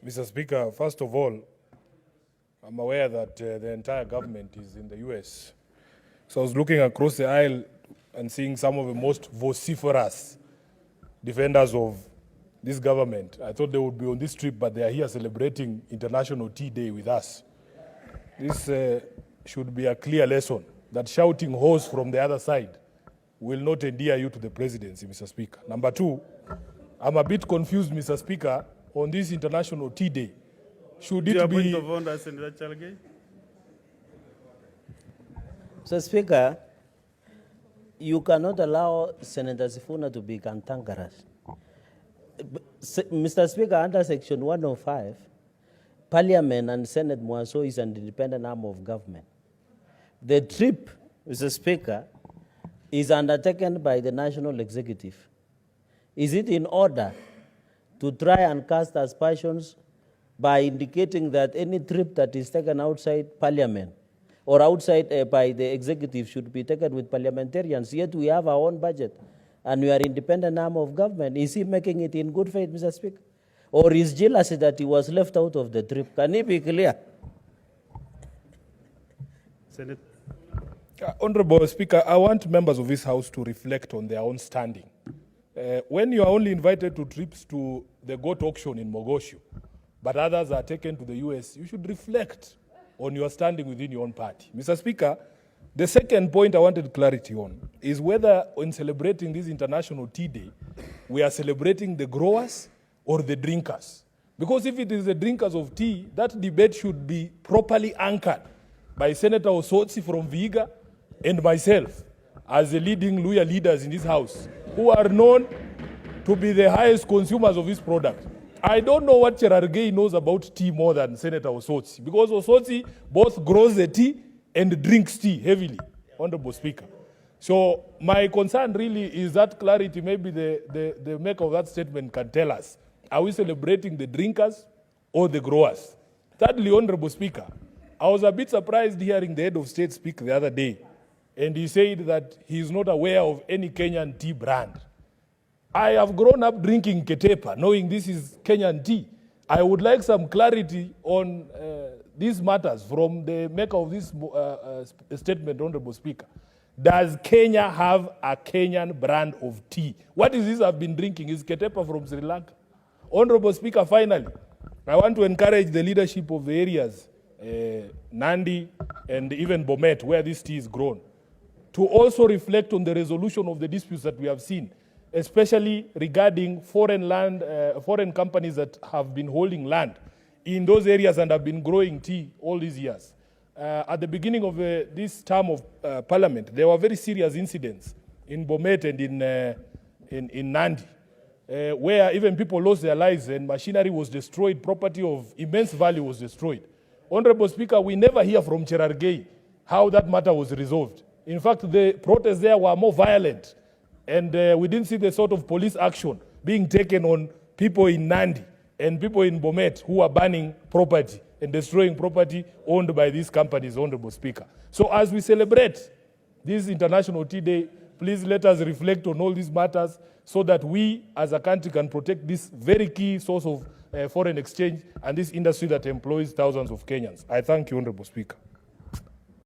Mr. Speaker, first of all, I'm aware that the entire government is in the US. So I was looking across the aisle and seeing some of the most vociferous defenders of this government. I thought they would be on this trip, but they are here celebrating International Tea Day with us. This should be a clear lesson that shouting horse from the other side will not endear you to the presidency, Mr. Speaker. Number two, I'm a bit confused, Mr. Speaker, on this International Tea Day. Should it be... Point of order, Senator Cherargei. So, Speaker, you cannot allow Senator Sifuna to be cantankerous. Mr. Speaker, under Section 105, Parliament and Senate Mwaso is an independent arm of government. The trip, Mr. Speaker, is undertaken by the National Executive. Is it in order to try and cast aspersions by indicating that any trip that is taken outside Parliament or outside by the Executive should be taken with parliamentarians? Yet we have our own budget and we are independent arm of government. Is he making it in good faith, Mr. Speaker? Or is jealousy that he was left out of the trip? Can he be clear? Senate. Honorable Speaker, I want members of this House to reflect on their own standing. When you are only invited to trips to the goat auction in Mogosho, but others are taken to the US, you should reflect on your standing within your own party. Mr. Speaker, the second point I wanted clarity on is whether in celebrating this International Tea Day, we are celebrating the growers or the drinkers. Because if it is the drinkers of tea, that debate should be properly anchored by Senator Osotsi from Vihiga and myself as the leading Luya leaders in this House, who are known to be the highest consumers of this product. I don't know what Cherargei knows about tea more than Senator Osotsi, because Osotsi both grows the tea and drinks tea heavily, Honorable Speaker. So my concern really is that clarity. Maybe the maker of that statement can tell us, are we celebrating the drinkers or the growers? Thirdly, Honorable Speaker, I was a bit surprised hearing the head of state speak the other day, and he said that he is not aware of any Kenyan tea brand. I have grown up drinking Ketepa, knowing this is Kenyan tea. I would like some clarity on these matters from the maker of this statement, Honorable Speaker. Does Kenya have a Kenyan brand of tea? What is this I've been drinking? Is Ketepa from Sri Lanka? Honorable Speaker, finally, I want to encourage the leadership of the areas, Nandi and even Bomet, where this tea is grown, to also reflect on the resolution of the disputes that we have seen, especially regarding foreign companies that have been holding land in those areas and have been growing tea all these years. At the beginning of this term of Parliament, there were very serious incidents in Bomet and in Nandi, where even people lost their lives and machinery was destroyed, property of immense value was destroyed. Honorable Speaker, we never hear from Cherargei how that matter was resolved. In fact, the protests there were more violent, and we didn't see the sort of police action being taken on people in Nandi and people in Bomet who are burning property and destroying property owned by these companies, Honorable Speaker. So as we celebrate this International Tea Day, please let us reflect on all these matters so that we as a country can protect this very key source of foreign exchange and this industry that employs thousands of Kenyans. I thank you, Honorable Speaker.